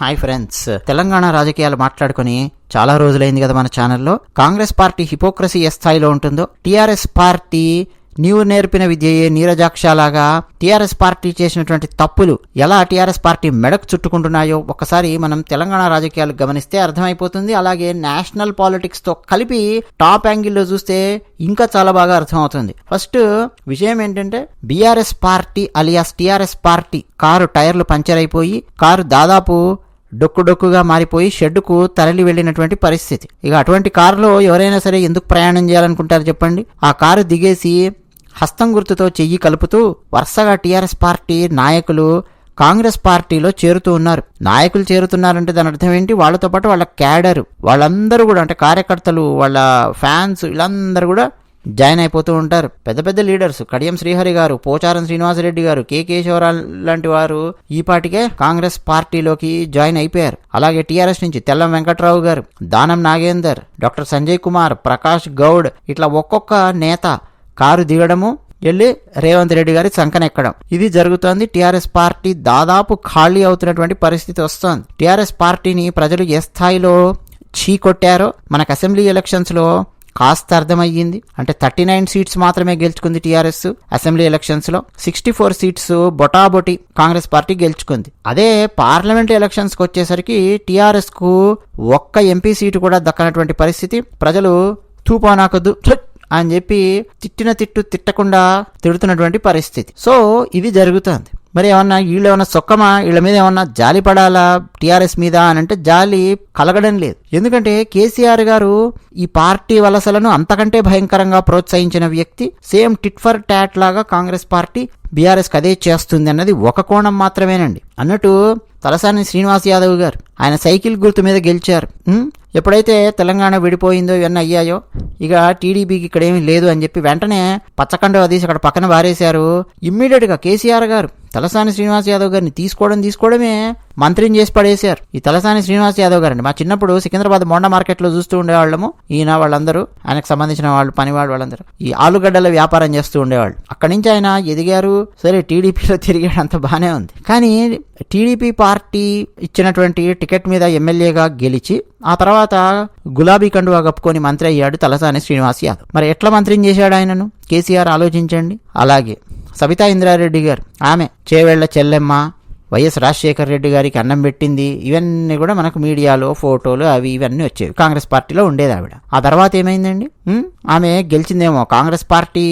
Hi friends, Telangana రాజకీయాలు మాట్లాడుకుని చాలా రోజులైంది కదా మన ఛానల్లో. కాంగ్రెస్ పార్టీ హిపోక్రసీ ఏ స్థాయిలో ఉంటుందో, టీఆర్ఎస్ పార్టీ నీవు నేర్పిన విద్యయే నీరజాక్షలాగా టీఆర్ఎస్ పార్టీ చేసినటువంటి తప్పులు ఎలా టీఆర్ఎస్ పార్టీ మెడకు చుట్టుకుంటున్నాయో ఒక్కసారి మనం తెలంగాణ రాజకీయాలు గమనిస్తే అర్థమైపోతుంది. అలాగే నేషనల్ పాలిటిక్స్ తో కలిపి టాప్ యాంగిల్లో చూస్తే ఇంకా చాలా బాగా అర్థమవుతుంది. ఫస్ట్ విషయం ఏంటంటే, BRS party alias TRS party car టైర్లు పంచర్ అయిపోయి కారు దాదాపు డొక్కుగా మారిపోయి షెడ్డుకు తరలి వెళ్లినటువంటి పరిస్థితి. ఇక అటువంటి కారులో ఎవరైనా సరే ఎందుకు ప్రయాణం చేయాలనుకుంటారు చెప్పండి? ఆ కారు దిగేసి హస్తం గుర్తుతో చెయ్యి కలుపుతూ వరుసగా టీఆర్ఎస్ పార్టీ నాయకులు కాంగ్రెస్ పార్టీలో చేరుతూ ఉన్నారు. నాయకులు చేరుతున్నారంటే దాని అర్థం ఏంటి? వాళ్లతో పాటు వాళ్ళ క్యాడర్ వాళ్ళందరూ కూడా, అంటే కార్యకర్తలు, వాళ్ళ ఫ్యాన్స్, వీళ్ళందరూ కూడా జాయిన్ అయిపోతూ ఉంటారు. పెద్ద పెద్ద లీడర్స్ కడియం శ్రీహరి గారు, పోచారం శ్రీనివాసరెడ్డి గారు, కె కేశవరావు లాంటి వారు ఈ పాటికే కాంగ్రెస్ పార్టీలోకి జాయిన్ అయిపోయారు. అలాగే టీఆర్ఎస్ నుంచి తెల్లం వెంకట్రావు గారు, దానం నాగేందర్, డాక్టర్ సంజయ్ కుమార్, ప్రకాష్ గౌడ్, ఇట్లా ఒక్కొక్క నేత కారు దిగడము, వెళ్ళి రేవంత్ రెడ్డి గారి సంకనెక్కడం, ఇది జరుగుతోంది. టీఆర్ఎస్ పార్టీ దాదాపు ఖాళీ అవుతున్నటువంటి పరిస్థితి వస్తోంది. టీఆర్ఎస్ పార్టీని ప్రజలు ఏ స్థాయిలో చీకొట్టారో మనకు అసెంబ్లీ ఎలక్షన్స్ లో కాస్త అర్థమయ్యింది. అంటే 39 సీట్స్ మాత్రమే గెలుచుకుంది టీఆర్ఎస్ అసెంబ్లీ ఎలక్షన్స్ లో. 64 సీట్స్ బొటాబొటి కాంగ్రెస్ పార్టీ గెలుచుకుంది. అదే పార్లమెంట్ ఎలక్షన్స్ కి వచ్చేసరికి టీఆర్ఎస్ కు ఒక్క ఎంపీ సీటు కూడా దక్కనటువంటి పరిస్థితి. ప్రజలు తూపానాకొద్దు అని చెప్పి తిట్టకుండా తిడుతున్నటువంటి పరిస్థితి. సో ఇది జరుగుతుంది. మరి ఏమన్నా వీళ్ళు ఏమన్నా సొక్కమా? వీళ్ళ మీద ఏమన్నా జాలి పడాలా టీఆర్ఎస్ మీద అని అంటే జాలి కలగడం లేదు. ఎందుకంటే కేసీఆర్ గారు ఈ పార్టీ వలసలను అంతకంటే భయంకరంగా ప్రోత్సహించిన వ్యక్తి. సేమ్ టిట్ ఫర్ టాట్ లాగా కాంగ్రెస్ పార్టీ బీఆర్ఎస్ అదే చేస్తుంది అన్నది ఒక కోణం మాత్రమేనండి. అన్నట్టు తలసాని శ్రీనివాస్ యాదవ్ గారు ఆయన సైకిల్ గుర్తు మీద గెలిచారు. ఎప్పుడైతే తెలంగాణ విడిపోయిందో ఇవన్నీ అయ్యాయో, ఇక టీడీపీకి ఇక్కడ ఏమీ లేదు అని చెప్పి వెంటనే పచ్చకండ తీసి అక్కడ పక్కన బారేశారు. ఇమ్మీడియట్ గా కేసీఆర్ గారు తలసాని శ్రీనివాస్ యాదవ్ గారిని తీసుకోవడమే మంత్రిని చేసి పడేశారు. ఈ తలసాని శ్రీనివాస్ యాదవ్ గారండి మా చిన్నప్పుడు సికింద్రాబాద్ మోండా మార్కెట్ లో చూస్తూ ఉండేవాళ్ళము. ఈయన వాళ్ళందరూ, ఆయనకు సంబంధించిన వాళ్ళు, పనివాళ్ళు వాళ్ళందరూ ఈ ఆలుగడ్డల వ్యాపారం చేస్తూ ఉండేవాళ్ళు. అక్కడి నుంచి ఆయన ఎదిగారు. సరే టీడీపీలో తిరిగాడు, అంత బానే ఉంది. కానీ టీడీపీ పార్టీ ఇచ్చినటువంటి టికెట్ మీద ఎమ్మెల్యేగా గెలిచి ఆ తర్వాత గులాబీ కండువా కప్పుకొని మంత్రి అయ్యాడు తలసాని శ్రీనివాస్ యాదవ్. మరి ఎట్లా మంత్రిని చేశాడు ఆయనను కేసీఆర్ ఆలోచించండి. అలాగే సబితా ఇంద్రారెడ్డి గారు, ఆమె చేవేళ్ల చెల్లెమ్మ, వైఎస్ రాజశేఖర రెడ్డి గారికి అన్నం పెట్టింది. ఇవన్నీ కూడా మనకు మీడియాలో ఫోటోలు అవి ఇవన్నీ వచ్చేవి. కాంగ్రెస్ పార్టీలో ఉండేది ఆవిడ. ఆ తర్వాత ఏమైందండి? ఆమె గెలిచిందేమో కాంగ్రెస్ పార్టీ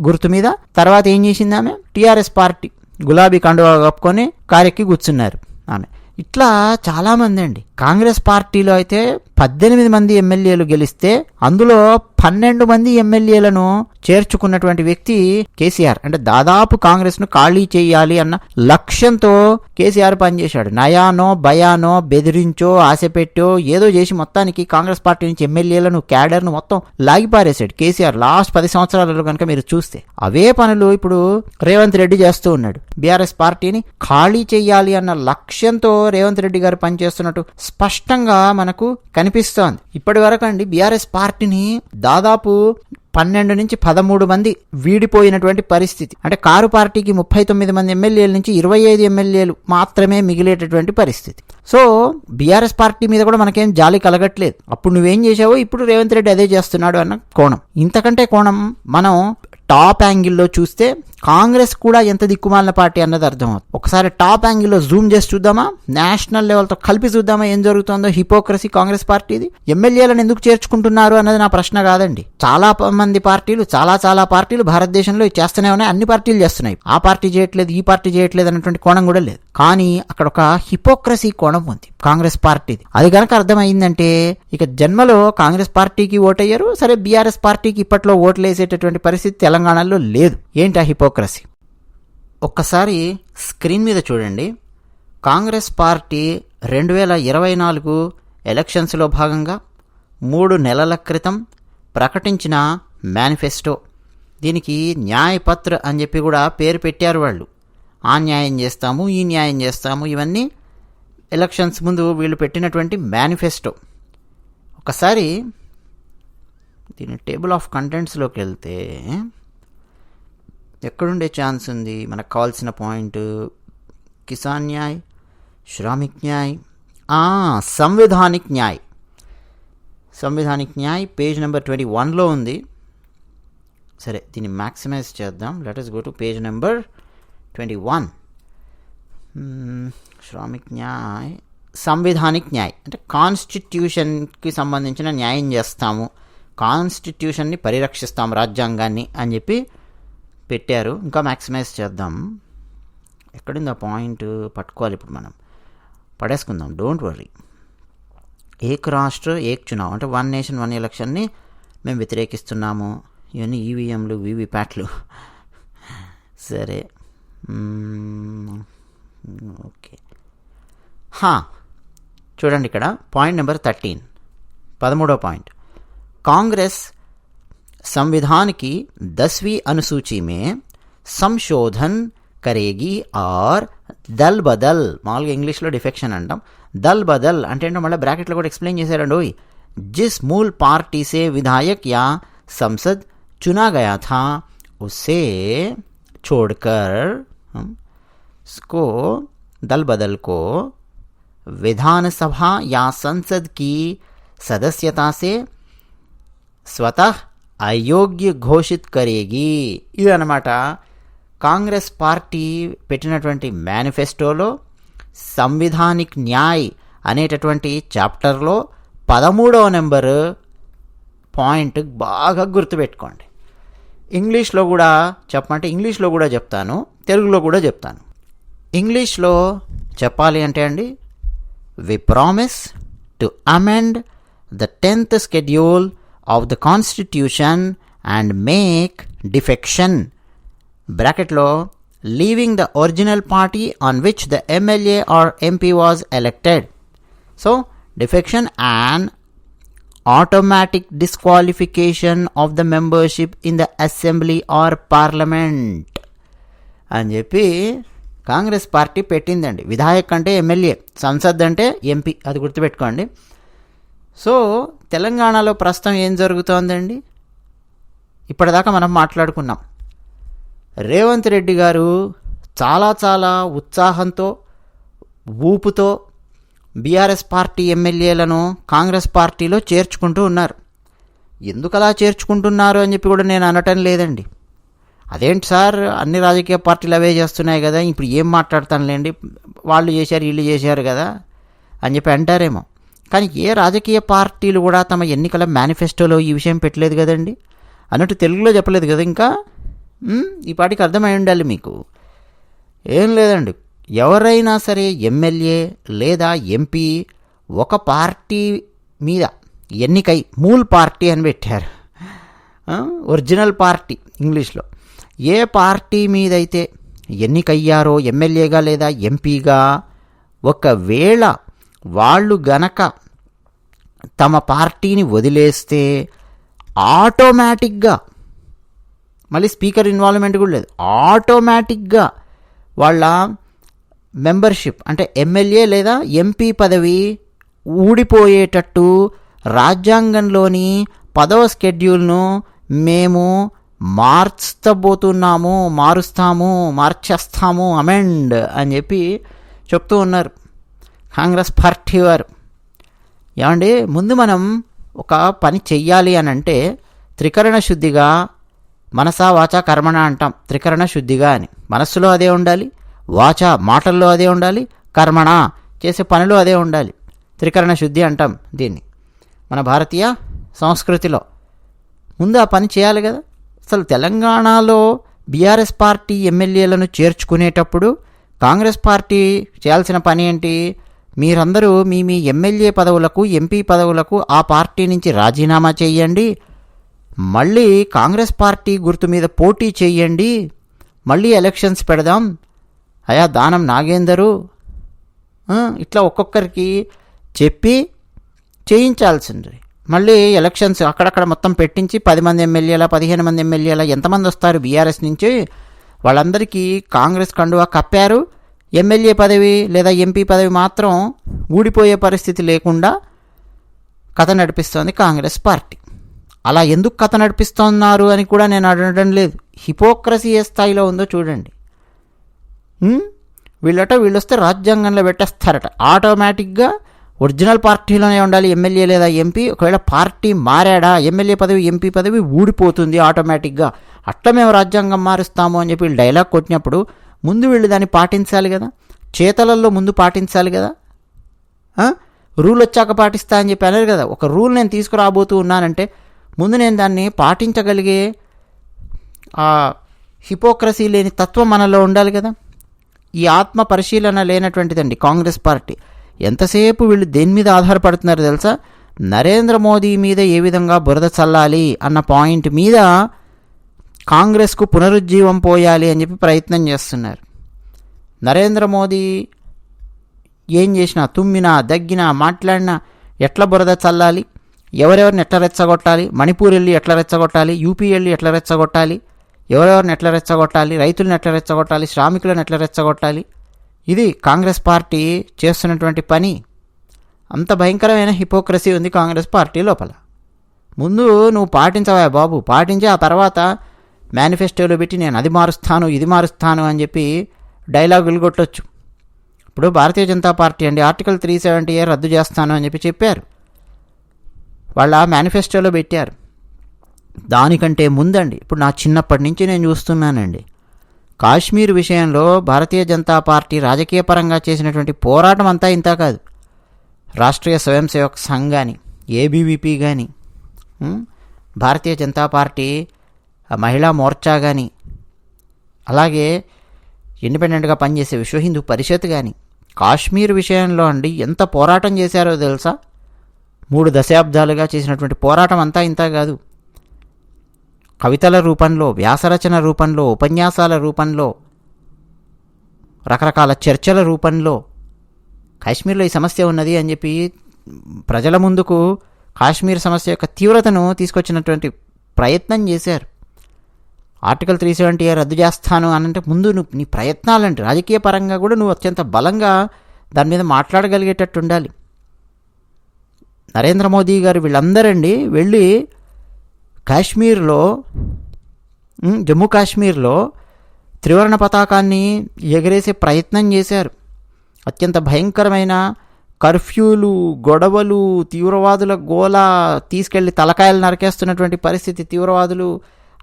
గుర్తు మీద. తర్వాత ఏం చేసింది? ఆమె టీఆర్ఎస్ పార్టీ గులాబీ కండువా కప్పుకొని కారెక్కి కూర్చున్నారు ఆమె. ఇట్లా చాలా మంది అండి. కాంగ్రెస్ పార్టీలో అయితే 18 మంది ఎమ్మెల్యేలు గెలిస్తే అందులో 12 మంది ఎమ్మెల్యేలను చేర్చుకున్నటువంటి వ్యక్తి కేసీఆర్. అంటే దాదాపు కాంగ్రెస్ ను ఖాళీ చేయాలి అన్న లక్ష్యంతో కేసీఆర్ పనిచేశాడు. నయానో భయానో బెదిరించో ఆశపెట్టో ఏదో చేసి మొత్తానికి కాంగ్రెస్ పార్టీ నుంచి ఎమ్మెల్యేలను, క్యాడర్ను మొత్తం లాగిపారేశాడు కేసీఆర్. లాస్ట్ 10 సంవత్సరాలలో కనుక మీరు చూస్తే అవే పనులు ఇప్పుడు రేవంత్ రెడ్డి చేస్తూ ఉన్నాడు. బీఆర్ఎస్ పార్టీని ఖాళీ చేయాలి అన్న లక్ష్యంతో రేవంత్ రెడ్డి గారు పనిచేస్తున్నట్టు స్పష్టంగా మనకు కనిపిస్తోంది. ఇప్పటి వరకు అండి బీఆర్ఎస్ పార్టీని దాదాపు 12 నుంచి 13 మంది వీడిపోయినటువంటి పరిస్థితి. అంటే కారు పార్టీకి 39 మంది ఎమ్మెల్యేల నుంచి 25 ఎమ్మెల్యేలు మాత్రమే మిగిలేటటువంటి పరిస్థితి. సో బీఆర్ఎస్ పార్టీ మీద కూడా మనకేం జాలి కలగట్లేదు. అప్పుడు నువ్వేం చేసావో ఇప్పుడు రేవంత్ రెడ్డి అదే చేస్తున్నాడు అన్న కోణం. ఇంతకంటే కోణం మనం టాప్ యాంగిల్లో చూస్తే కాంగ్రెస్ కూడా ఎంత దిక్కుమాలిన పార్టీ అన్నది అర్థమవుతుంది. ఒకసారి టాప్ యాంగిల్లో జూమ్ చేసి చూద్దామా, నేషనల్ లెవెల్తో కలిపి చూద్దామా ఏం జరుగుతుందో. హిపోక్రసీ కాంగ్రెస్ పార్టీది. ఎమ్మెల్యేలను ఎందుకు చేర్చుకుంటున్నారు అన్నది నా ప్రశ్న కాదండి. చాలా మంది పార్టీలు, చాలా పార్టీలు భారతదేశంలో చేస్తూనే ఉన్నాయి. అన్ని పార్టీలు చేస్తున్నాయి. ఆ పార్టీ చేయట్లేదు, ఈ పార్టీ చేయట్లేదు అన్నటువంటి కోణం కూడా లేదు. కానీ అక్కడ ఒక హిపోక్రసీ కోణం ఉంది కాంగ్రెస్ పార్టీది. అది కనుక అర్థమైందంటే ఇక జన్మలో కాంగ్రెస్ పార్టీకి ఓటయ్యారు. సరే బీఆర్ఎస్ పార్టీకి ఇప్పట్లో ఓట్లు వేసేటటువంటి పరిస్థితి తెలంగాణలో లేదు. ఏంటి ఆ హిపోక్రసీ? ఒక్కసారి స్క్రీన్ మీద చూడండి. కాంగ్రెస్ పార్టీ 2024 ఎలక్షన్స్లో భాగంగా 3 నెలల క్రితం ప్రకటించిన మేనిఫెస్టో. దీనికి న్యాయపత్ర అని చెప్పి కూడా పేరు పెట్టారు వాళ్ళు. ఆ న్యాయం చేస్తాము, ఈ న్యాయం చేస్తాము, ఇవన్నీ ఎలక్షన్స్ ముందు వీళ్ళు పెట్టినటువంటి మేనిఫెస్టో. ఒకసారి దీని టేబుల్ ఆఫ్ కంటెంట్స్లోకి వెళ్తే ఎక్కడుండే ఛాన్స్ ఉంది? మనకు కావాల్సిన point Kisan Nyay, Shramik Nyay, Samvidhanik Nyay. Samvidhanik Nyay page number 21లో ఉంది. సరే, దీన్ని మ్యాక్సిమైజ్ చేద్దాం. Let us go to page number 21. Shramik Nyay, Samvidhanik Nyay అంటే కాన్స్టిట్యూషన్కి సంబంధించిన న్యాయం చేస్తాము, కాన్స్టిట్యూషన్ని పరిరక్షిస్తాము, రాజ్యాంగాన్ని అని చెప్పి పెట్టారు. ఇంకా మ్యాక్సిమైజ్ చేద్దాం. ఎక్కడుంది ఆ పాయింట్? పట్టుకోవాలి ఇప్పుడు మనం, పడేసుకుందాం, డోంట్ వర్రీ. ఏక్ రాష్ట్ర ఏక్ చునావ్ అంటే 1 నేషన్ 1 ఎలక్షన్ని మేము వ్యతిరేకిస్తున్నాము. ఇవన్నీ ఈవీఎంలు వీవీప్యాట్లు. సరే, ఓకే. చూడండి ఇక్కడ పాయింట్ నెంబర్ 13, 13వ పాయింట్. कांग्रेस संविधान की 10वीं अनुसूची में संशोधन करेगी और दल बदल, మామూలుగా ఇంగ్లీష్లో డిఫెక్షన్ అంటాం, दल बदल అంటే ఏంటో మళ్ళీ బ్రాకెట్లో కూడా ఎక్స్ప్లెయిన్ చేశారండి. जिस मूल पार्टी से विधायक या संसद चुना गया था उसे छोड़कर इसको दल बदल को विधानसभा या संसद की सदस्यता से స్వతః అయోగ్య ఘోషిత్ కరేగి. ఇదన్నమాట కాంగ్రెస్ పార్టీ పెట్టినటువంటి మేనిఫెస్టోలో సంవిధానిక్ న్యాయ్ అనేటటువంటి చాప్టర్లో 13వ నెంబరు పాయింట్ బాగా గుర్తుపెట్టుకోండి. ఇంగ్లీష్లో కూడా చెప్పమంటే ఇంగ్లీష్లో కూడా చెప్తాను, తెలుగులో కూడా చెప్తాను. ఇంగ్లీష్లో చెప్పాలి అంటే అండి, we promise to amend the 10th schedule of the constitution and make defection bracketlo leaving the original party on which the MLA or MP was elected. So defection and automatic disqualification of the membership in the assembly or parliament అని చెప్పి Congress party పెట్టిందండి. విధాయక్ అంటే MLA, Sansad అంటే MP, అది గుర్తుపెట్టుకోండి. So తెలంగాణలో ప్రస్తుతం ఏం జరుగుతోందండి? ఇప్పటిదాకా మనం మాట్లాడుకున్నాం. రేవంత్ రెడ్డి గారు చాలా చాలా ఉత్సాహంతో ఊపుతో బీఆర్ఎస్ పార్టీ ఎమ్మెల్యేలను కాంగ్రెస్ పార్టీలో చేర్చుకుంటూ ఉన్నారు. ఎందుకు అలా చేర్చుకుంటున్నారు అని చెప్పి కూడా నేను అనటం లేదండి. అదేంటి సార్, అన్ని రాజకీయ పార్టీలు అవే చేస్తున్నాయి కదా, ఇప్పుడు ఏం మాట్లాడతానులేండి, వాళ్ళు చేశారు వీళ్ళు చేశారు కదా అని చెప్పి అంటారేమో. కానీ ఏ రాజకీయ పార్టీలు కూడా తమ ఎన్నికల మేనిఫెస్టోలో ఈ విషయం పెట్టలేదు కదండి. అన్నట్టు తెలుగులో చెప్పలేదు కదా. ఇంకా ఈ పాటికి అర్థమై ఉండాలి మీకు. ఏం లేదండి, ఎవరైనా సరే ఎమ్మెల్యే లేదా ఎంపీ ఒక పార్టీ మీద ఎన్నికై, మూల్ పార్టీ అని పెట్టారు, ఒరిజినల్ పార్టీ ఇంగ్లీష్లో, ఏ పార్టీ మీదైతే ఎన్నికయ్యారో ఎమ్మెల్యేగా లేదా ఎంపీగా, ఒకవేళ వాళ్ళు గనక తమ పార్టీని వదిలేస్తే ఆటోమేటిక్గా, మళ్ళీ స్పీకర్ ఇన్వాల్వ్మెంట్ కూడా లేదు, ఆటోమేటిక్గా వాళ్ళ మెంబర్షిప్ అంటే ఎమ్మెల్యే లేదా ఎంపీ పదవి ఊడిపోయేటట్టు రాజ్యాంగంలోని 10వ షెడ్యూల్ను మేము మార్చేస్తాము అమెండ్ అని చెప్పి చెప్తూ ఉన్నారు కాంగ్రెస్ పార్టీ వారు. ఏమండి, ముందు మనం ఒక పని చెయ్యాలి అని అంటే త్రికరణ శుద్ధిగా, మనసా వాచా కర్మణ అంటాం, త్రికరణ శుద్ధిగా అని. మనస్సులో అదే ఉండాలి, వాచ మాటల్లో అదే ఉండాలి, కర్మణ చేసే పనిలో అదే ఉండాలి. త్రికరణ శుద్ధి అంటాం దీన్ని మన భారతీయ సంస్కృతిలో. ముందు ఆ పని చేయాలి కదా. అసలు తెలంగాణలో బీఆర్ఎస్ పార్టీ ఎమ్మెల్యేలను చేర్చుకునేటప్పుడు కాంగ్రెస్ పార్టీ చేయాల్సిన పని ఏంటి? మీరందరూ మీ మీ ఎమ్మెల్యే పదవులకు, ఎంపీ పదవులకు ఆ పార్టీ నుంచి రాజీనామా చేయండి, మళ్ళీ కాంగ్రెస్ పార్టీ గుర్తు మీద పోటీ చేయండి, మళ్ళీ ఎలక్షన్స్ పెడదాం, అయా దానం నాగేందరు, ఇట్లా ఒక్కొక్కరికి చెప్పి చేయించాల్సింది. మళ్ళీ ఎలక్షన్స్ అక్కడక్కడ మొత్తం పెట్టించి 10 మంది ఎమ్మెల్యేల, 15 మంది ఎమ్మెల్యేల, ఎంతమంది వస్తారు బీఆర్ఎస్ నుంచి, వాళ్ళందరికీ కాంగ్రెస్ కండువా కప్పారు. ఎమ్మెల్యే పదవి లేదా ఎంపీ పదవి మాత్రం ఊడిపోయే పరిస్థితి లేకుండా కథ నడిపిస్తోంది కాంగ్రెస్ పార్టీ. అలా ఎందుకు కథ నడిపిస్తున్నారు అని కూడా నేను అడగడం లేదు. హిపోక్రసీ ఏ స్థాయిలో ఉందో చూడండి. వీళ్ళొస్తే రాజ్యాంగంలో పెట్టేస్తారట, ఆటోమేటిక్గా ఒరిజినల్ పార్టీలోనే ఉండాలి ఎమ్మెల్యే లేదా ఎంపీ. ఒకవేళ పార్టీ మారాడా ఎమ్మెల్యే పదవి ఎంపీ పదవి ఊడిపోతుంది ఆటోమేటిక్గా. అట్లా మేము రాజ్యాంగం మారుస్తాము అని చెప్పి వీళ్ళు డైలాగ్ కొట్టినప్పుడు ముందు వీళ్ళు దాన్ని పాటించాలి కదా, చేతలల్లో ముందు పాటించాలి కదా. రూల్ వచ్చాక పాటిస్తా అని చెప్పి అనరు కదా. ఒక రూల్ నేను తీసుకురాబోతూ ఉన్నానంటే ముందు నేను దాన్ని పాటించగలిగే హిపోక్రసీ లేని తత్వం మనలో ఉండాలి కదా. ఈ ఆత్మ పరిశీలన లేనటువంటిదండి కాంగ్రెస్ పార్టీ. ఎంతసేపు వీళ్ళు దేని మీద ఆధారపడుతున్నారు తెలుసా? నరేంద్ర మోదీ మీద ఏ విధంగా బురద చల్లాలి అన్న పాయింట్ మీద కాంగ్రెస్కు పునరుజ్జీవం పోయాలి అని చెప్పి ప్రయత్నం చేస్తున్నారు. నరేంద్ర మోదీ ఏం చేసినా, తుమ్మినా, దగ్గినా, మాట్లాడినా ఎట్లా బురద చల్లాలి, ఎవరెవరిని ఎట్లా రెచ్చగొట్టాలి, మణిపూర్ వెళ్ళి ఎట్లా రెచ్చగొట్టాలి, యూపీ వెళ్ళి ఎట్లా రెచ్చగొట్టాలి, ఎవరెవరిని ఎట్లా రెచ్చగొట్టాలి, రైతులను ఎట్లా రెచ్చగొట్టాలి, శ్రామికులను ఎట్లా రెచ్చగొట్టాలి, ఇది కాంగ్రెస్ పార్టీ చేస్తున్నటువంటి పని. అంత భయంకరమైన హిపోక్రసీ ఉంది కాంగ్రెస్ పార్టీ లోపల. ముందు నువ్వు పాటించవా బాబు, పాటించి ఆ తర్వాత మేనిఫెస్టోలో పెట్టి నేను అది మారుస్తాను ఇది మారుస్తాను అని చెప్పి డైలాగులు కొట్టొచ్చు. ఇప్పుడు భారతీయ జనతా పార్టీ అండి ఆర్టికల్ 370 రద్దు చేస్తాను అని చెప్పారు, వాళ్ళ మేనిఫెస్టోలో పెట్టారు. దానికంటే ముందండి ఇప్పుడు నా చిన్నప్పటి నుంచి నేను చూస్తున్నానండి, కాశ్మీర్ విషయంలో భారతీయ జనతా పార్టీ రాజకీయ పరంగా చేసినటువంటి పోరాటం అంతా ఇంత కాదు. రాష్ట్రీయ స్వయం సేవక్ సంఘ్ కానీ, ఏబీవీపీ కానీ, భారతీయ జనతా పార్టీ మహిళా మోర్చా కానీ, అలాగే ఇండిపెండెంట్గా పనిచేసే విశ్వ హిందూ పరిషత్ కానీ కాశ్మీర్ విషయంలో అండి ఎంత పోరాటం చేశారో తెలుసా? 3 దశాబ్దాలుగా చేసినటువంటి పోరాటం అంతా ఇంత కాదు. కవితల రూపంలో, వ్యాసరచన రూపంలో, ఉపన్యాసాల రూపంలో, రకరకాల చర్చల రూపంలో కాశ్మీర్లో ఈ సమస్య ఉన్నది అని చెప్పి ప్రజల ముందుకు కాశ్మీర్ సమస్య యొక్క తీవ్రతను తీసుకొచ్చినటువంటి ప్రయత్నం చేశారు. ఆర్టికల్ 370 రద్దు చేస్తాను అనంటే ముందు నువ్వు నీ ప్రయత్నాలంటే రాజకీయ పరంగా కూడా నువ్వు అత్యంత బలంగా దాని మీద మాట్లాడగలిగేటట్టు ఉండాలి. నరేంద్ర మోదీ గారు వీళ్ళందరండి వెళ్ళి కాశ్మీర్లో, జమ్మూ కాశ్మీర్లో త్రివర్ణ పతాకాన్ని ఎగరేసే ప్రయత్నం చేశారు. అత్యంత భయంకరమైన కర్ఫ్యూలు, గొడవలు, తీవ్రవాదుల గోల, తీసుకెళ్ళి తలకాయలు నరికేస్తున్నటువంటి పరిస్థితి, తీవ్రవాదులు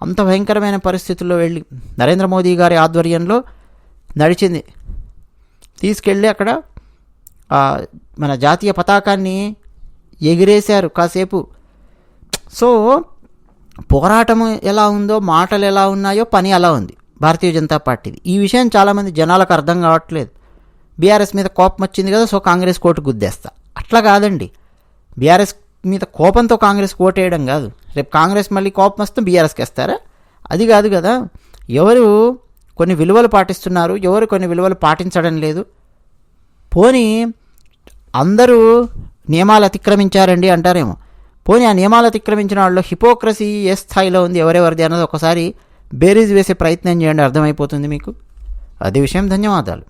అంత భయంకరమైన పరిస్థితుల్లో వెళ్ళి నరేంద్ర మోదీ గారి ఆధ్వర్యంలో నడిచింది. తీసుకెళ్ళి అక్కడ మన జాతీయ పతాకాన్ని ఎగిరేశారు కాసేపు. సో పోరాటం ఎలా ఉందో, మాటలు ఎలా ఉన్నాయో, పని అలా ఉంది భారతీయ జనతా పార్టీది. ఈ విషయం చాలామంది జనాలకు అర్థం కావట్లేదు. బీఆర్ఎస్ మీద కోపం వచ్చింది కదా, సో కాంగ్రెస్ కోటు గుద్దేస్తా, అట్లా కాదండి. బీఆర్ఎస్ మీద కోపంతో కాంగ్రెస్ ఓటేయడం కాదు. రేపు కాంగ్రెస్ మళ్ళీ కోపం వస్తే బీఆర్ఎస్కి వేస్తారా? అది కాదు కదా. ఎవరు కొన్ని విలువలు పాటిస్తున్నారు, ఎవరు కొన్ని విలువలు పాటించడం లేదు. పోనీ అందరూ నియమాలు అతిక్రమించారండి అంటారేమో. పోనీ ఆ నియమాలు అతిక్రమించిన వాళ్ళు హిపోక్రసీ ఏ స్థాయిలో ఉంది, ఎవరెవరిది అన్నది ఒకసారి బేరీజ్ వేసే ప్రయత్నం చేయండి, అర్థమైపోతుంది మీకు. అది విషయం. ధన్యవాదాలు.